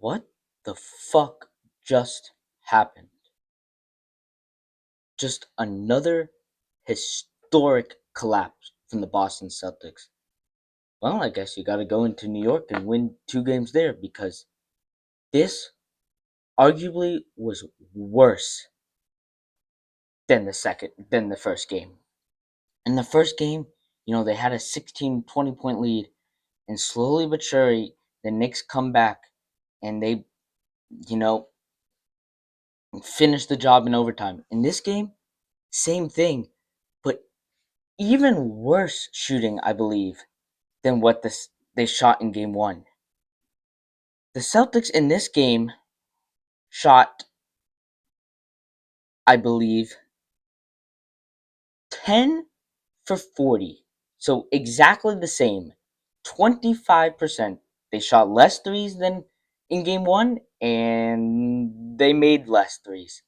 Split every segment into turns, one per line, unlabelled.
What the fuck just happened? Just another historic collapse from the Boston Celtics. Well, I guess you gotta go into New York and win 2 games there because this arguably was worse than the first game. In the first game, they had a 16-20 point lead, and slowly but surely the Knicks come back and they, you know, finish the job in overtime. In this game, same thing, but even worse shooting, I believe, than what they shot in game 1. The Celtics in this game shot, I believe, 10 for 40. So exactly the same. 25%. They shot less threes than in game 1, and they made less threes.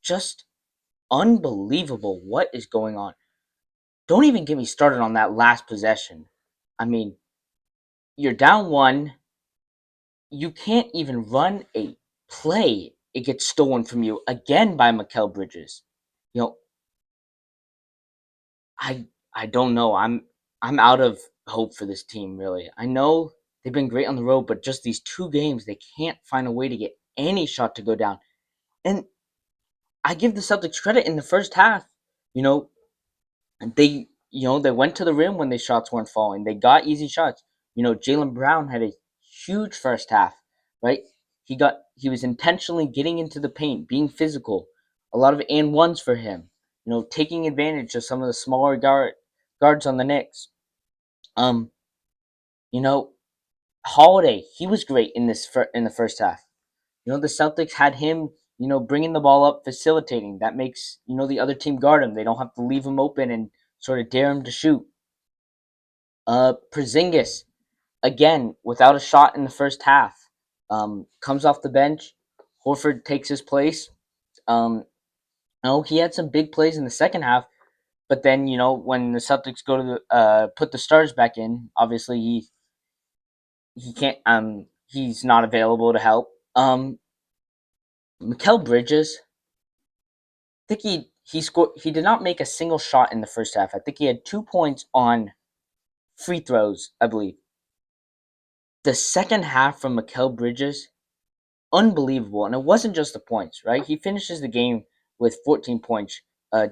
Just unbelievable what is going on. Don't even get me started on that last possession. I mean, you're down 1. You can't even run a play. It gets stolen from you again by Mikel Bridges. You know, I don't know. I'm out of hope for this team, really. I know they've been great on the road, but just these 2 games, they can't find a way to get any shot to go down. And I give the Celtics credit in the first half. You know, they went to the rim when their shots weren't falling. They got easy shots. Jaylen Brown had a huge first half, right? He was intentionally getting into the paint, being physical. A lot of and ones for him. Taking advantage of some of the smaller guards on the Knicks. Um, you know, Holiday, he was great in in the first half. The Celtics had him, bringing the ball up, facilitating. That makes the other team guard him. They don't have to leave him open and sort of dare him to shoot. Porzingis, again, without a shot in the first half, comes off the bench. Horford takes his place. He had some big plays in the second half, but then when the Celtics go to put the stars back in, obviously he can't. He's not available to help. Mikel Bridges, I think he scored. He did not make a single shot in the first half. I think he had 2 points on free throws, I believe. The second half from Mikel Bridges, unbelievable. And it wasn't just the points, right? He finishes the game with 14 points,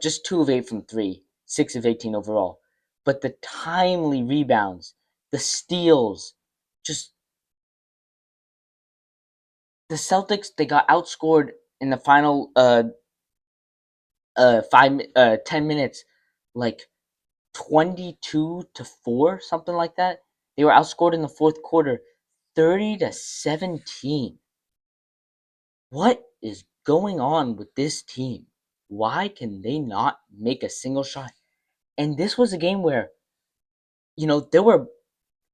just 2 of 8 from 3, 6 of 18 overall. But the timely rebounds, the steals, just the Celtics, they got outscored in the final 10 minutes, like 22-4, something like that. They were outscored in the fourth quarter 30-17. What is going on with this team? Why can they not make a single shot? And this was a game where,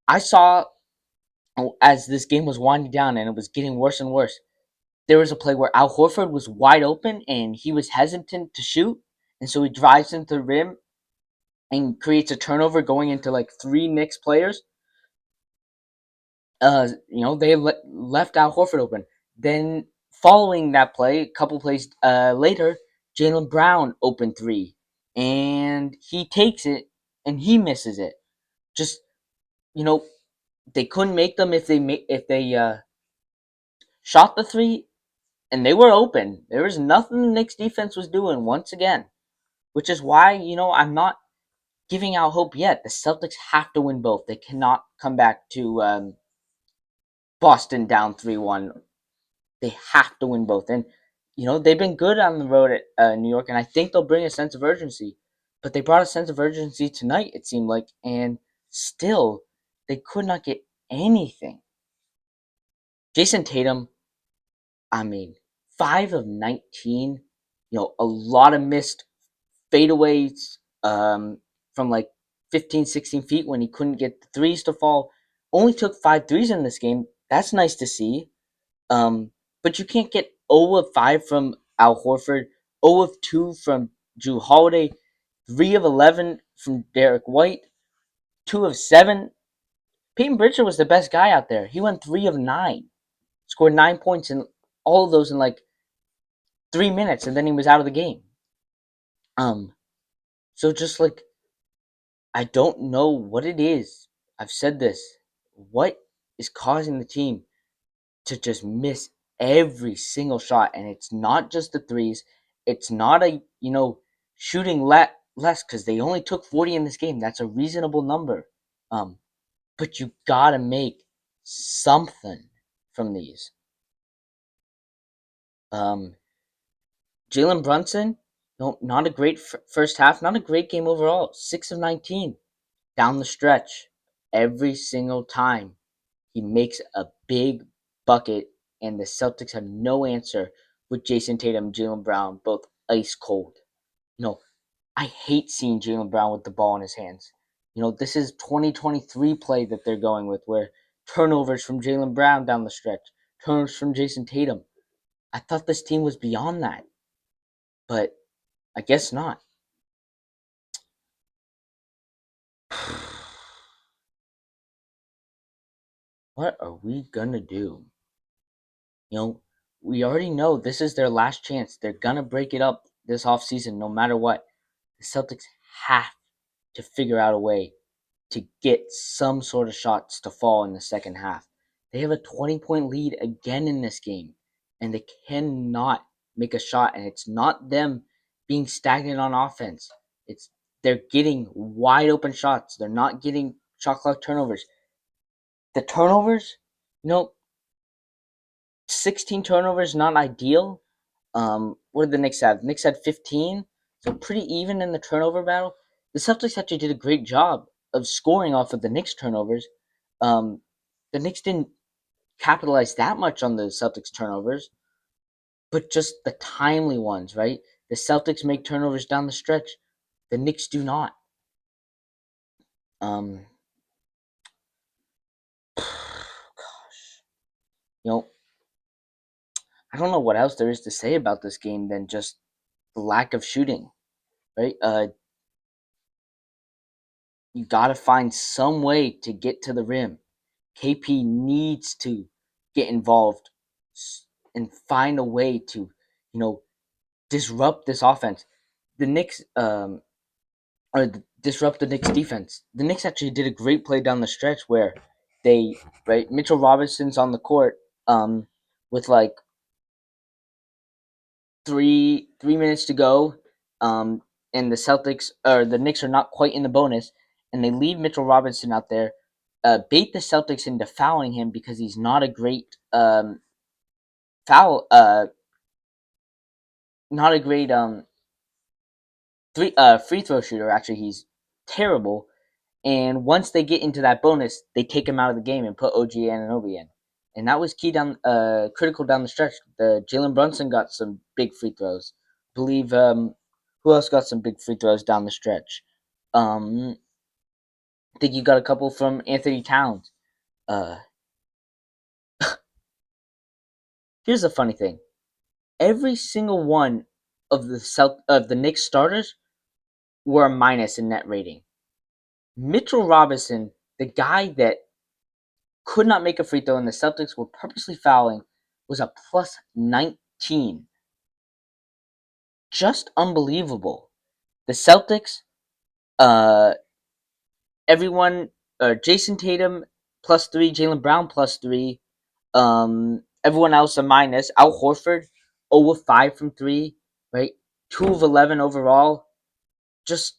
I saw, as this game was winding down and it was getting worse and worse, there was a play where Al Horford was wide open and he was hesitant to shoot. And so he drives into the rim and creates a turnover going into like 3 Knicks players. They left Al Horford open. Then following that play, a couple plays later, Jaylen Brown opened 3, and he takes it and he misses it. Just they couldn't make them if they shot the 3, and they were open. There was nothing the Knicks defense was doing once again, which is why I'm not giving out hope yet. The Celtics have to win both. They cannot come back to Boston down 3-1. They have to win both. And, they've been good on the road at New York, and I think they'll bring a sense of urgency. But they brought a sense of urgency tonight, it seemed like, and still, they could not get anything. Jason Tatum, I mean, 5 of 19, a lot of missed fadeaways from like 15, 16 feet when he couldn't get the threes to fall. Only took 5 threes in this game. That's nice to see. But you can't get 0 of 5 from Al Horford, 0 of 2 from Jrue Holiday, 3 of 11 from Derek White, 2 of 7. Peyton Pritchard was the best guy out there. He went 3 of 9. scored 9 points in all of those in like 3 minutes, and then he was out of the game. So just like, I don't know what it is. I've said this. What is causing the team to just miss every single shot? And it's not just the threes. It's not shooting less, because they only took 40 in this game. That's a reasonable number. But you gotta make something from these. Jalen Brunson, no, not a great first half, not a great game overall. 6 of 19 down the stretch. Every single time he makes a big bucket, and the Celtics have no answer with Jason Tatum and Jaylen Brown both ice cold. I hate seeing Jaylen Brown with the ball in his hands. This is 2023 play that they're going with, where turnovers from Jaylen Brown down the stretch, turnovers from Jason Tatum. I thought this team was beyond that, but I guess not. What are we gonna do? We already know this is their last chance. They're gonna break it up this offseason no matter what. The Celtics have to figure out a way to get some sort of shots to fall in the second half. They have a 20-point lead again in this game, and they cannot make a shot. And it's not them being stagnant on offense. They're getting wide open shots. They're not getting shot clock turnovers. The turnovers, 16 turnovers, not ideal. What did the Knicks have? The Knicks had 15, so pretty even in the turnover battle. The Celtics actually did a great job of scoring off of the Knicks turnovers. The Knicks didn't capitalize that much on the Celtics turnovers, but just the timely ones, right? The Celtics make turnovers down the stretch. The Knicks do not. Gosh, I don't know what else there is to say about this game than just the lack of shooting, right? You got to find some way to get to the rim. KP needs to get involved and find a way to, disrupt this offense. The Knicks, disrupt the Knicks defense. The Knicks actually did a great play down the stretch where Mitchell Robinson's on the court, with like three minutes to go, and the Knicks are not quite in the bonus, and they leave Mitchell Robinson out there, bait the Celtics into fouling him because he's not a great foul, not a great free throw shooter. Actually, he's terrible. And once they get into that bonus, they take him out of the game and put OG Anunoby in. And that was critical down the stretch. The Jalen Brunson got some big free throws. I believe who else got some big free throws down the stretch? I think you got a couple from Anthony Towns. Here's the funny thing: every single one of the Knicks starters were a minus in net rating. Mitchell Robinson, the guy that could not make a free throw and the Celtics were purposely fouling, was a plus 19. Just unbelievable. The Celtics, everyone, Jason Tatum plus 3, Jaylen Brown plus 3, everyone else a minus. Al Horford 0 of 5 from 3, right? 2 of 11 overall. Just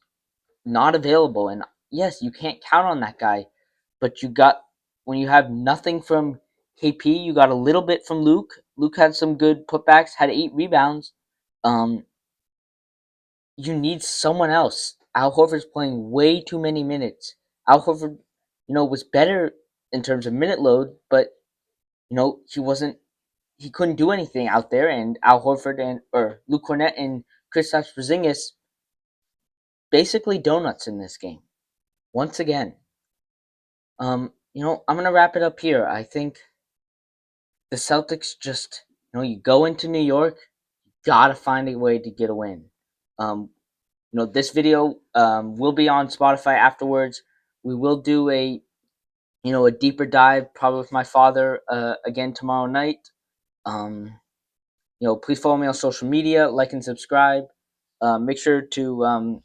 not available. And yes, you can't count on that guy, but when you have nothing from KP, you got a little bit from Luke. Luke had some good putbacks, had 8 rebounds. You need someone else. Al Horford's playing way too many minutes. Al Horford, was better in terms of minute load, but he couldn't do anything out there. And Al Horford or Luke Cornett and Kristaps Porzingis basically donuts in this game once again. I'm gonna wrap it up here. I think the Celtics just, you go into New York, you gotta find a way to get a win. This video will be on Spotify afterwards. We will do a a deeper dive, probably with my father again tomorrow night. Please follow me on social media, like and subscribe. Make sure to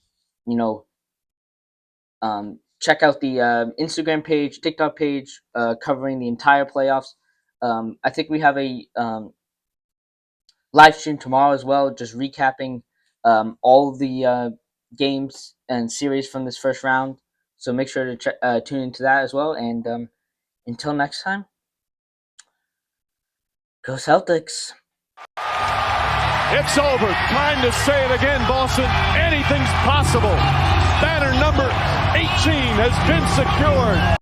check out the Instagram page, TikTok page, covering the entire playoffs. I think we have a live stream tomorrow as well, just recapping all the games and series from this first round. So make sure to tune into that as well. And until next time, go Celtics.
It's over. Time to say it again, Boston. Anything's possible. Banner number 18 has been secured.